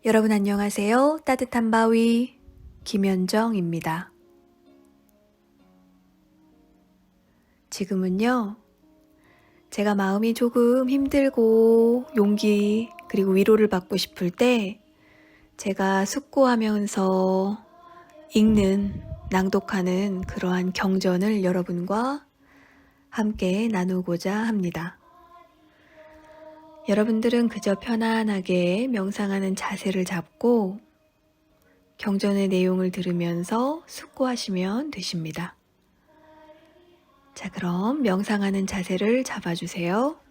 여러분 안녕하세요. 따뜻한 바위 김현정입니다. 지금은요, 제가 마음이 조금 힘들고 용기 그리고 위로를 받고 싶을 때 제가 숙고하면서 읽는, 낭독하는 그러한 경전을 여러분과 함께 나누고자 합니다. 여러분들은 그저 편안하게 명상하는 자세를 잡고 경전의 내용을 들으면서 숙고하시면 되십니다. 자, 그럼 명상하는 자세를 잡아주세요.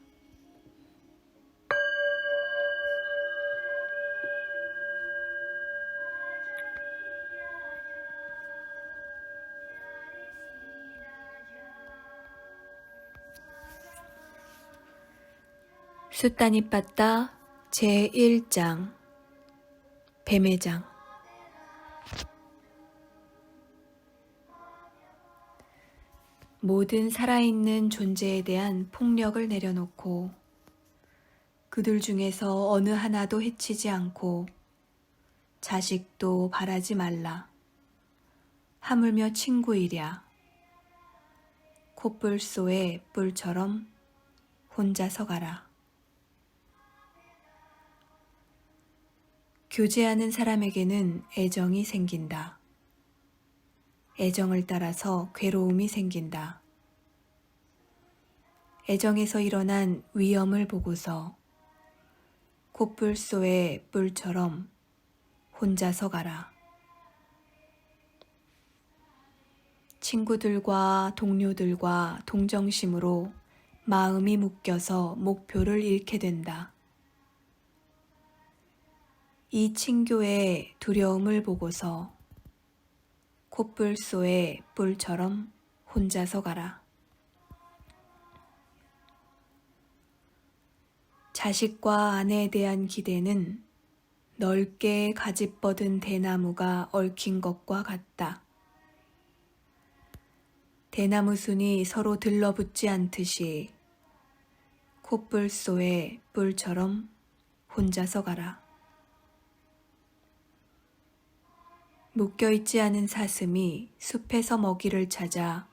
숫단이 빠따 제1장 뱀의 장. 모든 살아있는 존재에 대한 폭력을 내려놓고 그들 중에서 어느 하나도 해치지 않고 자식도 바라지 말라. 하물며 친구이랴. 콧불소의 뿔처럼 혼자서 가라. 교제하는 사람에게는 애정이 생긴다. 애정을 따라서 괴로움이 생긴다. 애정에서 일어난 위험을 보고서 콧불소의 뿔처럼 혼자서 가라. 친구들과 동료들과 동정심으로 마음이 묶여서 목표를 잃게 된다. 이 친교의 두려움을 보고서 콧불소의 뿔처럼 혼자서 가라. 자식과 아내에 대한 기대는 넓게 가지 뻗은 대나무가 얽힌 것과 같다. 대나무 순이 서로 들러붙지 않듯이 콧불소의 뿔처럼 혼자서 가라. 묶여있지 않은 사슴이 숲에서 먹이를 찾아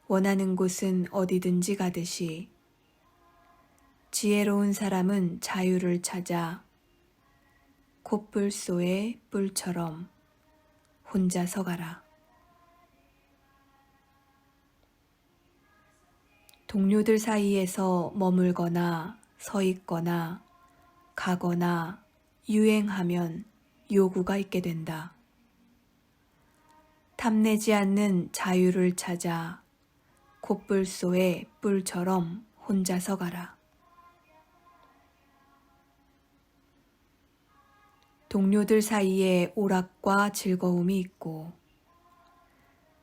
원하는 곳은 어디든지 가듯이 지혜로운 사람은 자유를 찾아 콧불소의 뿔처럼 혼자서 가라. 동료들 사이에서 머물거나 서 있거나 가거나 유행하면 요구가 있게 된다. 탐내지 않는 자유를 찾아 콧불소의 뿔처럼 혼자서 가라. 동료들 사이에 오락과 즐거움이 있고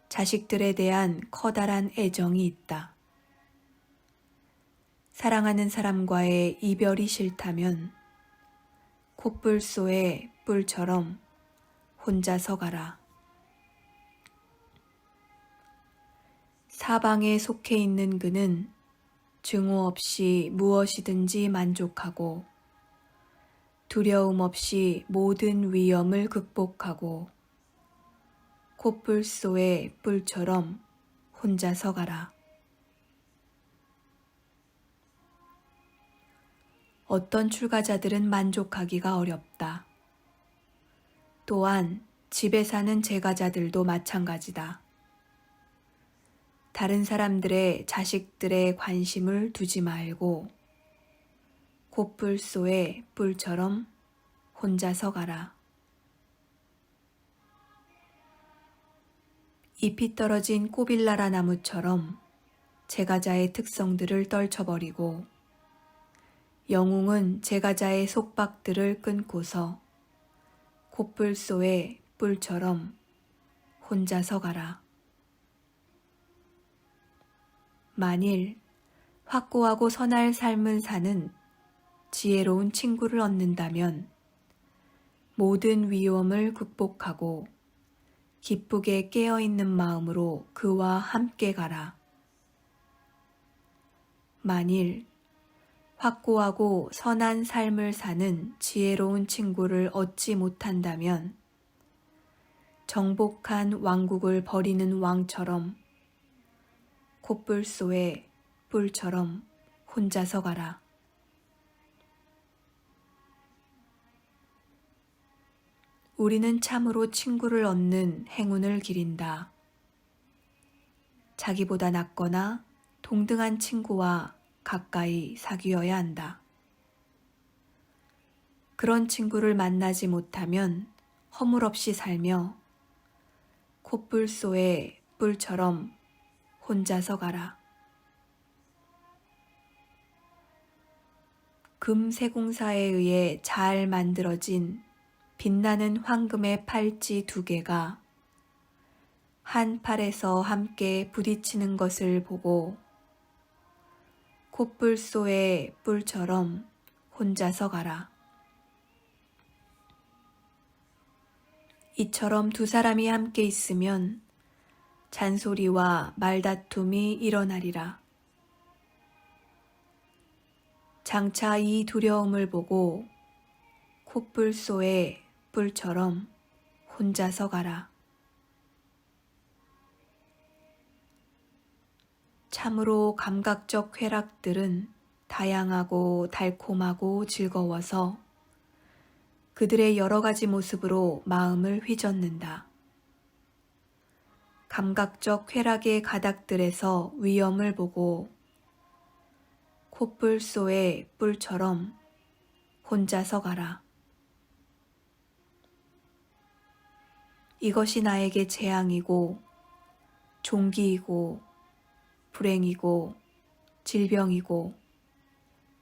자식들에 대한 커다란 애정이 있다. 사랑하는 사람과의 이별이 싫다면 콧불소의 뿔처럼 혼자서 가라. 사방에 속해 있는 그는 증오 없이 무엇이든지 만족하고 두려움 없이 모든 위험을 극복하고 콧불소의 뿔처럼 혼자서 가라. 어떤 출가자들은 만족하기가 어렵다. 또한 집에 사는 제가자들도 마찬가지다. 다른 사람들의 자식들의 관심을 두지 말고 콧불소의 뿔처럼 혼자서 가라. 잎이 떨어진 꼬빌라라 나무처럼 제가자의 특성들을 떨쳐버리고 영웅은 제가자의 속박들을 끊고서 콧불소의 뿔처럼 혼자서 가라. 만일 확고하고 선할 삶을 사는 지혜로운 친구를 얻는다면 모든 위험을 극복하고 기쁘게 깨어있는 마음으로 그와 함께 가라. 만일 확고하고 선한 삶을 사는 지혜로운 친구를 얻지 못한다면 정복한 왕국을 버리는 왕처럼 콧불소의 뿔처럼 혼자서 가라. 우리는 참으로 친구를 얻는 행운을 기린다. 자기보다 낫거나 동등한 친구와 가까이 사귀어야 한다. 그런 친구를 만나지 못하면 허물없이 살며 콧불소의 뿔처럼 혼자서 가라. 금세공사에 의해 잘 만들어진 빛나는 황금의 팔찌 2개가 한 팔에서 함께 부딪히는 것을 보고 콧불소의 뿔처럼 혼자서 가라. 이처럼 두 사람이 함께 있으면 잔소리와 말다툼이 일어나리라. 장차 이 두려움을 보고 콧불소의 뿔처럼 혼자서 가라. 참으로 감각적 쾌락들은 다양하고 달콤하고 즐거워서 그들의 여러 가지 모습으로 마음을 휘젓는다. 감각적 쾌락의 가닥들에서 위험을 보고 콧불소의 뿔처럼 혼자서 가라. 이것이 나에게 재앙이고 종기이고 불행이고 질병이고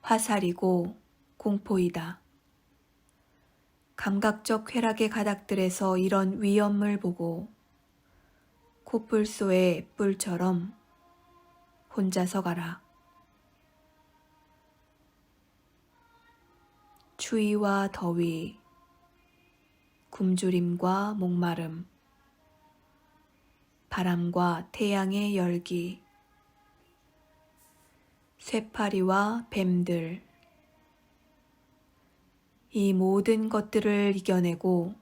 화살이고 공포이다. 감각적 쾌락의 가닥들에서 이런 위험을 보고 콧불소의 뿔처럼 혼자서 가라. 추위와 더위, 굶주림과 목마름, 바람과 태양의 열기, 쇠파리와 뱀들, 이 모든 것들을 이겨내고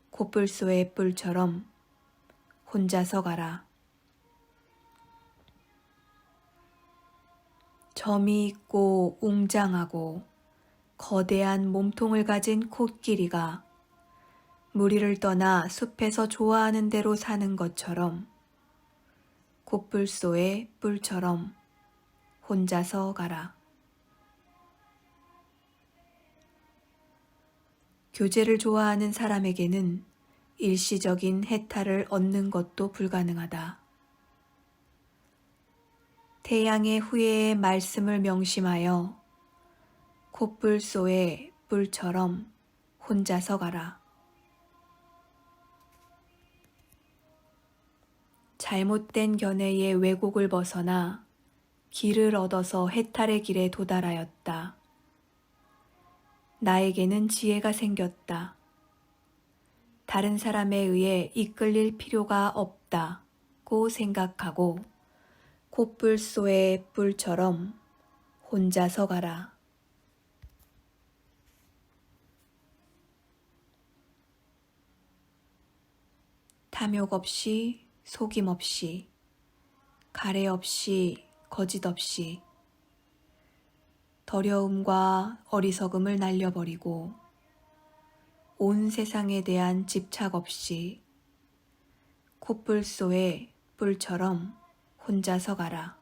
콧불소의 뿔처럼 혼자서 가라. 점이 있고 웅장하고 거대한 몸통을 가진 코끼리가 무리를 떠나 숲에서 좋아하는 대로 사는 것처럼 콧불소의 뿔처럼 혼자서 가라. 교제를 좋아하는 사람에게는 일시적인 해탈을 얻는 것도 불가능하다. 태양의 후예의 말씀을 명심하여 콧불소의 뿔처럼 혼자서 가라. 잘못된 견해의 왜곡을 벗어나 길을 얻어서 해탈의 길에 도달하였다. 나에게는 지혜가 생겼다. 다른 사람에 의해 이끌릴 필요가 없다고 생각하고 콧불소의 뿔처럼 혼자서 가라. 탐욕 없이 속임 없이 가래 없이 거짓 없이 더러움과 어리석음을 날려버리고 온 세상에 대한 집착 없이 콧불소의 뿔처럼 혼자서 가라.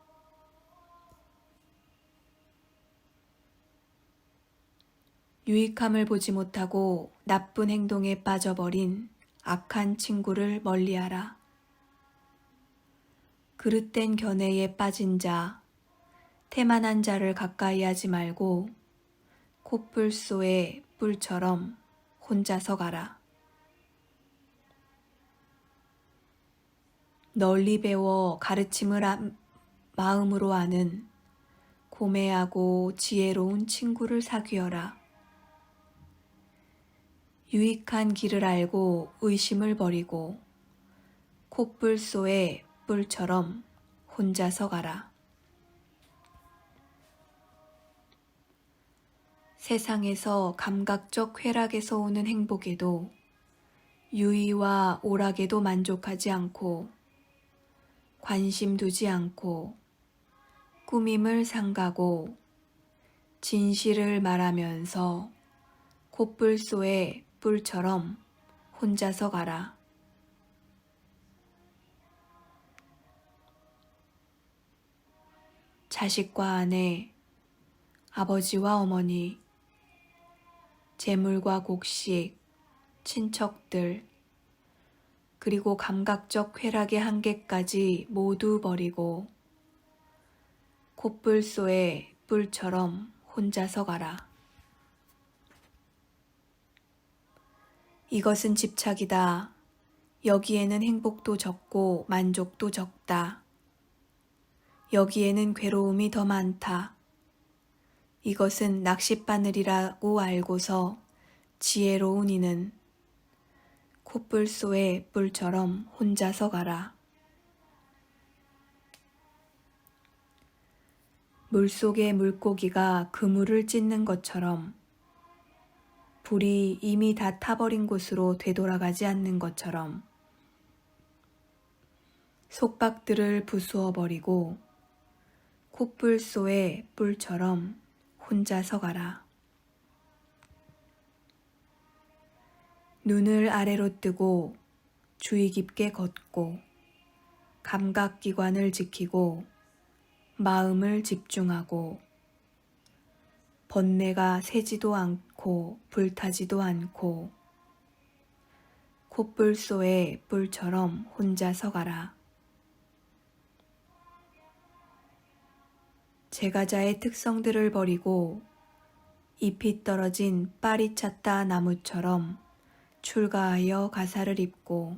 유익함을 보지 못하고 나쁜 행동에 빠져버린 악한 친구를 멀리하라. 그릇된 견해에 빠진 자, 태만한 자를 가까이 하지 말고 콧불소의 뿔처럼 혼자서 가라. 널리 배워 가르침을 마음으로 아는 고매하고 지혜로운 친구를 사귀어라. 유익한 길을 알고 의심을 버리고 콧불소의 뿔처럼 혼자서 가라. 세상에서 감각적 쾌락에서 오는 행복에도 유의와 오락에도 만족하지 않고 관심 두지 않고 꾸밈을 삼가고 진실을 말하면서 콧불소의 뿔처럼 혼자서 가라. 자식과 아내, 아버지와 어머니, 재물과 곡식, 친척들, 그리고 감각적 쾌락의 한계까지 모두 버리고 콧불소의 뿔처럼 혼자서 가라. 이것은 집착이다. 여기에는 행복도 적고 만족도 적다. 여기에는 괴로움이 더 많다. 이것은 낚싯바늘이라고 알고서 지혜로운 이는 콧불소의 뿔처럼 혼자서 가라. 물속의 물고기가 그물을 찢는 것처럼 불이 이미 다 타버린 곳으로 되돌아가지 않는 것처럼 속박들을 부수어 버리고 콧불소의 뿔처럼 혼자서 가라. 눈을 아래로 뜨고 주의 깊게 걷고 감각기관을 지키고 마음을 집중하고 번뇌가 새지도 않고 불타지도 않고 콧불소의 뿔처럼 혼자서 가라. 제가자의 특성들을 버리고 잎이 떨어진 빨이 찼다 나무처럼 출가하여 가사를 입고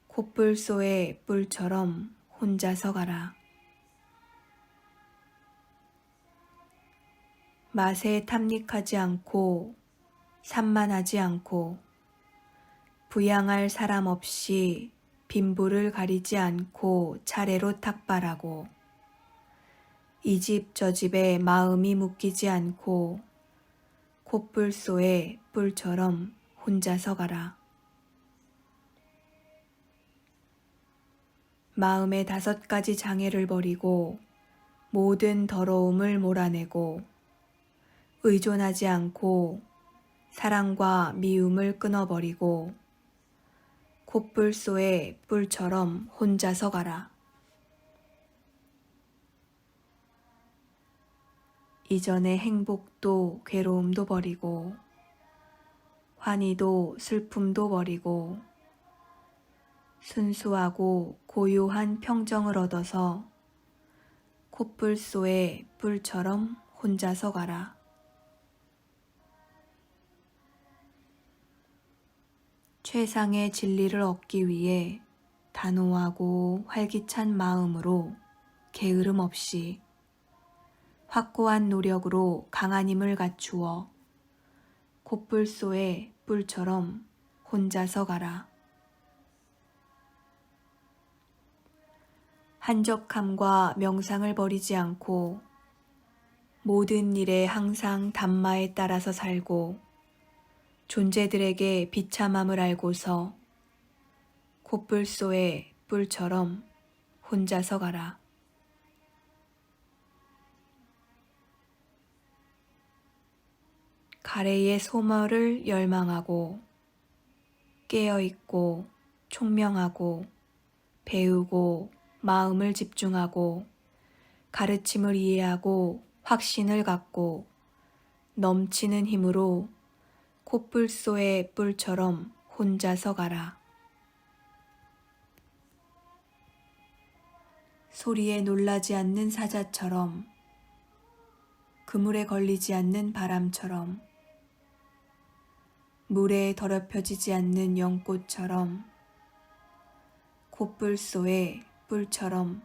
콧불소의 뿔처럼 혼자서 가라. 맛에 탐닉하지 않고 산만하지 않고 부양할 사람 없이 빈부를 가리지 않고 차례로 탁발하고 이 집 저 집에 마음이 묶이지 않고 콧불소의 뿔처럼 혼자서 가라. 마음의 5가지 장애를 버리고 모든 더러움을 몰아내고 의존하지 않고 사랑과 미움을 끊어버리고 콧불소의 뿔처럼 혼자서 가라. 이전의 행복도 괴로움도 버리고 환희도 슬픔도 버리고 순수하고 고요한 평정을 얻어서 콧불소의 뿔처럼 혼자서 가라. 최상의 진리를 얻기 위해 단호하고 활기찬 마음으로 게으름 없이 확고한 노력으로 강한 힘을 갖추어 콧불소의 뿔처럼 혼자서 가라. 한적함과 명상을 버리지 않고 모든 일에 항상 담마에 따라서 살고 존재들에게 비참함을 알고서 콧불소의 뿔처럼 혼자서 가라. 가래의 소멸을 열망하고 깨어있고 총명하고 배우고 마음을 집중하고 가르침을 이해하고 확신을 갖고 넘치는 힘으로 콧불소의 뿔처럼 혼자서 가라. 소리에 놀라지 않는 사자처럼 그물에 걸리지 않는 바람처럼 물에 더럽혀지지 않는 연꽃처럼 콧불소의 뿔처럼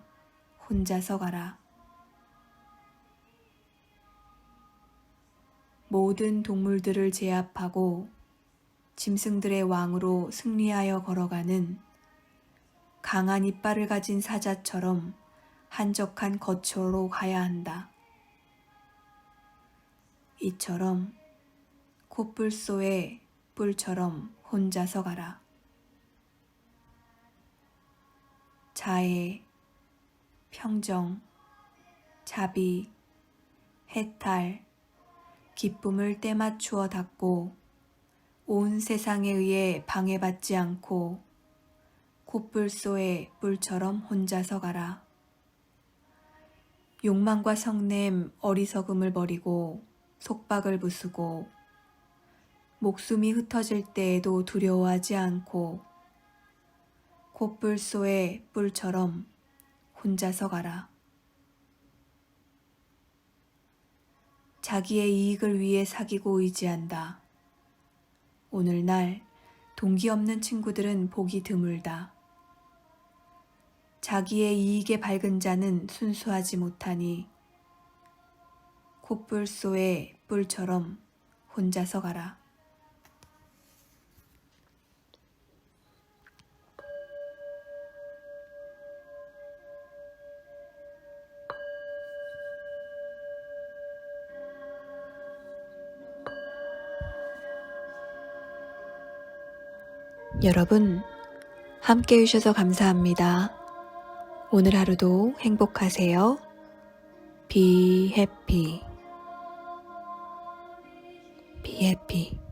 혼자서 가라. 모든 동물들을 제압하고 짐승들의 왕으로 승리하여 걸어가는 강한 이빨을 가진 사자처럼 한적한 거처로 가야 한다. 이처럼 콧불소에 뿔처럼 혼자서 가라. 자애, 평정, 자비, 해탈, 기쁨을 때맞추어 닦고 온 세상에 의해 방해받지 않고 콧불소에 뿔처럼 혼자서 가라. 욕망과 성냄, 어리석음을 버리고 속박을 부수고 목숨이 흩어질 때에도 두려워하지 않고 콧불소에 뿔처럼 혼자서 가라. 자기의 이익을 위해 사귀고 의지한다. 오늘날 동기 없는 친구들은 보기 드물다. 자기의 이익에 밝은 자는 순수하지 못하니 콧불소에 뿔처럼 혼자서 가라. 여러분, 함께 해주셔서 감사합니다. 오늘 하루도 행복하세요. Be happy. Be happy.